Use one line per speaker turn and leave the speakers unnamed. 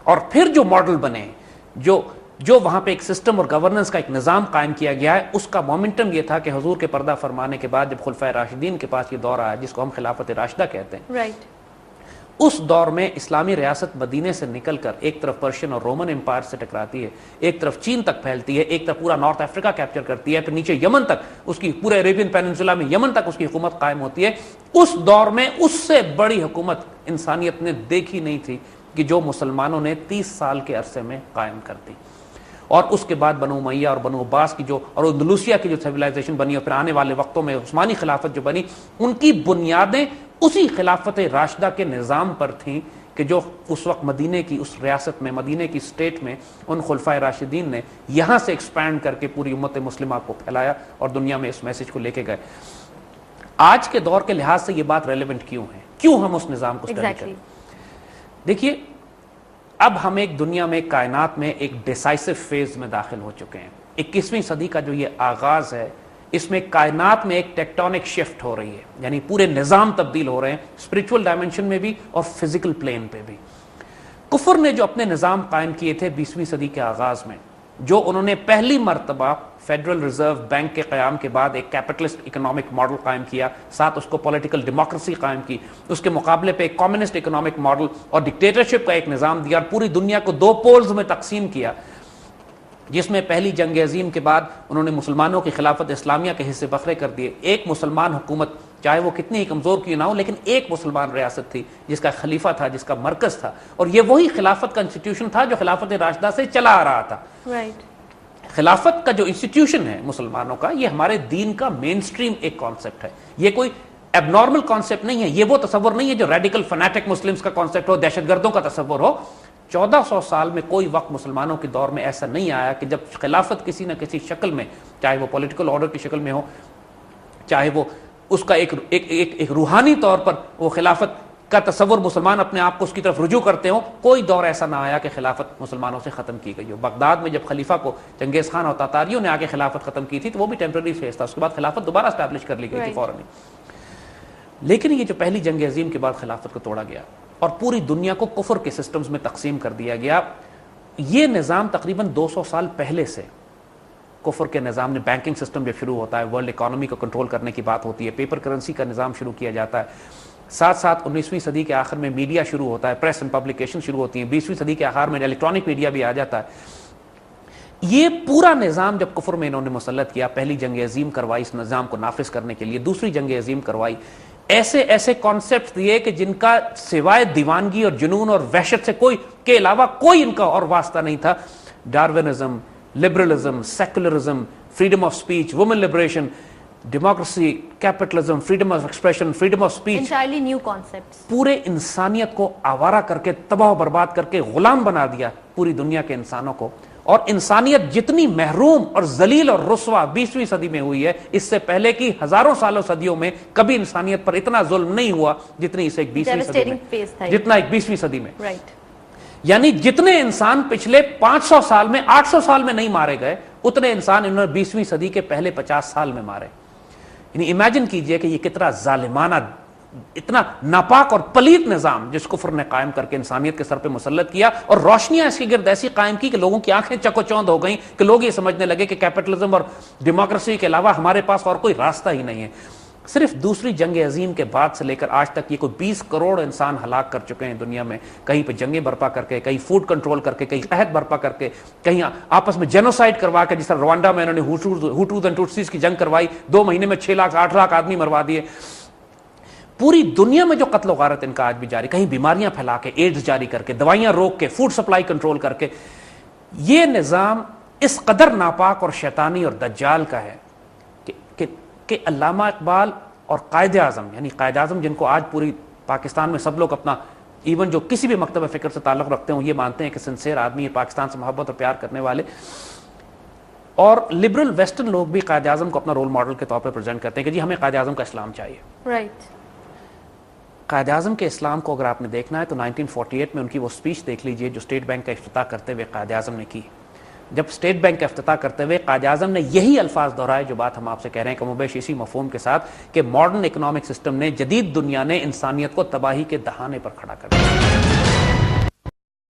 اور پھر جو ماڈل بنے, جو وہاں پہ ایک سسٹم اور گورننس کا ایک نظام قائم کیا گیا ہے, اس کا مومنٹم یہ تھا کہ حضور کے پردہ فرمانے کے بعد جب خلفائے راشدین کے پاس یہ دور آیا جس کو ہم خلافت راشدہ کہتے ہیں, اس دور میں اسلامی ریاست مدینے سے نکل کر ایک طرف پرشین اور رومن امپائر سے ٹکراتی ہے, ایک طرف چین تک پھیلتی ہے, ایک طرف پورا نارتھ افریقہ کیپچر کرتی ہے, پھر نیچے یمن تک, اس کی پورے عربین پیننسولا میں یمن تک اس کی حکومت قائم ہوتی ہے. اس دور میں اس سے بڑی حکومت انسانیت نے دیکھی نہیں تھی کہ جو مسلمانوں نے 30 سال کے عرصے میں قائم کر دی. اور اس کے بعد بنو امیہ اور بنو عباس کی اور اندلوسیہ کی جو سیولائزیشن بنی, اور پھر آنے والے وقتوں میں عثمانی خلافت جو بنی, ان کی بنیادیں اسی خلافت راشدہ کے نظام پر تھیں کہ جو اس وقت مدینے کی اس ریاست میں, مدینے کی اسٹیٹ میں ان خلفائے راشدین نے یہاں سے ایکسپینڈ کر کے پوری امت مسلمہ کو پھیلایا اور دنیا میں اس میسج کو لے کے گئے. آج کے دور کے لحاظ سے یہ بات ریلیونٹ کیوں ہے, کیوں ہم اس نظام کو اسٹڈی کریں؟ دیکھیے, اب ہم ایک دنیا میں, کائنات میں ایک ڈیسائسو فیز میں داخل ہو چکے ہیں. 21ویں صدی کا جو یہ آغاز ہے, اس میں کائنات میں ایک ٹیکٹونک شفٹ ہو رہی ہے, یعنی پورے نظام تبدیل ہو رہے ہیں, اسپرچول ڈائمنشن میں بھی اور فزیکل پلین پہ بھی. کفر نے جو اپنے نظام قائم کیے تھے 20ویں صدی کے آغاز میں, جو انہوں نے پہلی مرتبہ فیڈرل ریزرو بینک کے قیام کے بعد ایک کیپٹلسٹ اکنامک ماڈل قائم کیا, ساتھ اس کو پولیٹیکل ڈیموکریسی قائم کی, اس کے مقابلے پہ ایک کمیونسٹ اکنامک ماڈل اور ڈکٹیٹرشپ کا ایک نظام دیا, اور پوری دنیا کو 2 پولز میں تقسیم کیا, جس میں پہلی جنگ عظیم کے بعد انہوں نے مسلمانوں کی خلافت اسلامیہ کے حصے بکھرے کر دیے. ایک مسلمان حکومت, چاہے وہ کتنی ہی کمزور کیوں نہ ہو, لیکن ایک مسلمان ریاست تھی جس کا خلیفہ تھا, جس کا مرکز تھا, اور یہ وہی خلافت کا انسٹیٹیوشن تھا جو خلافت راشدہ سے چلا آ رہا تھا. خلافت کا جو انسٹیٹیوشن ہے مسلمانوں کا, یہ ہمارے دین کا مین سٹریم ایک کانسیپٹ ہے. یہ کوئی اب نارمل کانسیپٹ نہیں ہے, یہ وہ تصور نہیں ہے جو ریڈیکل فنیٹک مسلمز کا کانسیپٹ ہو, دہشت گردوں کا تصور ہو. 1400 سال میں کوئی وقت مسلمانوں کے دور میں ایسا نہیں آیا کہ جب خلافت کسی نہ کسی شکل میں, چاہے وہ پولیٹیکل آرڈر کی شکل میں ہو, چاہے وہ اس کا ایک روحانی طور پر وہ خلافت کا تصور مسلمان اپنے آپ کو اس کی طرف رجوع کرتے ہوں, کوئی دور ایسا نہ آیا کہ خلافت مسلمانوں سے ختم کی گئی ہو. بغداد میں جب خلیفہ کو چنگیز خان اور تاتاریوں نے آ کے خلافت ختم کی تھی تو وہ بھی ٹیمپرری فیز تھا, اس کے بعد خلافت دوبارہ اسٹیبلش کر لی گئی تھی فوراً. لیکن یہ جو پہلی جنگ عظیم کے بعد خلافت کو توڑا گیا اور پوری دنیا کو کفر کے سسٹمز میں تقسیم کر دیا گیا, یہ نظام تقریباً 200 سال پہلے سے کفر کے نظام نے, بینکنگ سسٹم جب شروع ہوتا ہے, ورلڈ اکانومی کو کنٹرول کرنے کی بات ہوتی ہے, پیپر کرنسی کا نظام شروع کیا جاتا ہے, ساتھ ساتھ 19ویں صدی کے آخر میں میڈیا شروع ہوتا ہے, پریس اینڈ پبلیکیشن شروع ہوتی ہیں, 20ویں صدی کے آخر میں الیکٹرانک میڈیا بھی آ جاتا ہے. یہ پورا نظام جب کفر میں انہوں نے مسلط کیا, پہلی جنگ عظیم کروائی اس نظام کو نافذ کرنے کے لیے, دوسری جنگ عظیم کروائی, ایسے کانسیپٹ دیے کہ جن کا سوائے دیوانگی اور جنون اور وحشت سے کے علاوہ کوئی ان کا اور واسطہ نہیں تھا. Darwinism, liberalism, secularism, freedom of speech, women liberation, democracy, capitalism, freedom of expression, freedom of speech,
entirely new concepts,
پورے انسانیت کو آوارہ کر کے, تباہ و برباد کر کے غلام بنا دیا پوری دنیا کے انسانوں کو. اور انسانیت جتنی محروم اور ذلیل اور رسوا 20ویں صدی میں ہوئی ہے, اس سے پہلے کی ہزاروں سالوں صدیوں میں کبھی انسانیت پر اتنا ظلم نہیں ہوا جتنی اسے 20ویں صدی میں, جتنا 21ویں صدی میں. یعنی جتنے انسان پچھلے 500 سال میں, 800 سال میں نہیں مارے گئے, اتنے انسان انہوں نے 20ویں صدی کے پہلے 50 سال میں مارے. یعنی امیجن کیجئے کہ یہ کتنا ظالمانہ, اتنا ناپاک اور پلیت نظام جس کفر نے قائم کر کے انسانیت کے سر پہ مسلط کیا, اور روشنیاں اس کی گرد ایسی قائم کی کہ لوگوں کی آنکھیں چکو چوند ہو گئیں, کہ لوگ یہ سمجھنے لگے کہ کیپٹلزم اور ڈیموکریسی کے علاوہ ہمارے پاس اور کوئی راستہ ہی نہیں ہے. صرف دوسری جنگ عظیم کے بعد سے لے کر آج تک یہ کوئی 20 کروڑ انسان ہلاک کر چکے ہیں دنیا میں, کہیں پہ جنگیں برپا کر کے, کہیں فوڈ کنٹرول کر کے, کہیں قحط برپا کر کے, کہیں آپس میں جینوسائیڈ کروا کے, جس طرح روانڈا میں انہوں نے ہوٹوز اینڈ ٹوٹسیز کی جنگ کروائی, 2 مہینے میں 6 لاکھ 8 لاکھ آدمی مروا دیے. پوری دنیا میں جو قتل و غارت ان کا آج بھی جاری, کہیں بیماریاں پھیلا کے, ایڈز جاری کر کے, دوائیاں روک کے, فوڈ سپلائی کنٹرول کر کے. یہ نظام اس قدر ناپاک اور شیطانی اور دجال کا ہے کہ علامہ اقبال اور قائد اعظم, یعنی قائد اعظم جن کو آج پوری پاکستان میں سب لوگ اپنا, ایون جو کسی بھی مکتب فکر سے تعلق رکھتے ہوں, یہ مانتے ہیں کہ سنسیئر آدمی ہے, پاکستان سے محبت اور پیار کرنے والے, اور لبرل ویسٹرن لوگ بھی قائد اعظم کو اپنا رول ماڈل کے طور پر پریزنٹ کرتے ہیں کہ جی ہمیں قائد اعظم کا اسلام چاہیے. قائد اعظم کے اسلام کو اگر آپ نے دیکھنا ہے تو 1948 میں ان کی وہ اسپیچ دیکھ لیجئے جو اسٹیٹ بینک کا افتتاح کرتے ہوئے قائد اعظم نے کی. جب اسٹیٹ بینک کا افتتاح کرتے ہوئے قائد اعظم نے یہی الفاظ دہرائے جو بات ہم آپ سے کہہ رہے ہیں, کم و بیش اسی مفہوم کے ساتھ, کہ ماڈرن اکنامک سسٹم نے, جدید دنیا نے انسانیت کو تباہی کے دہانے پر کھڑا کر دیا.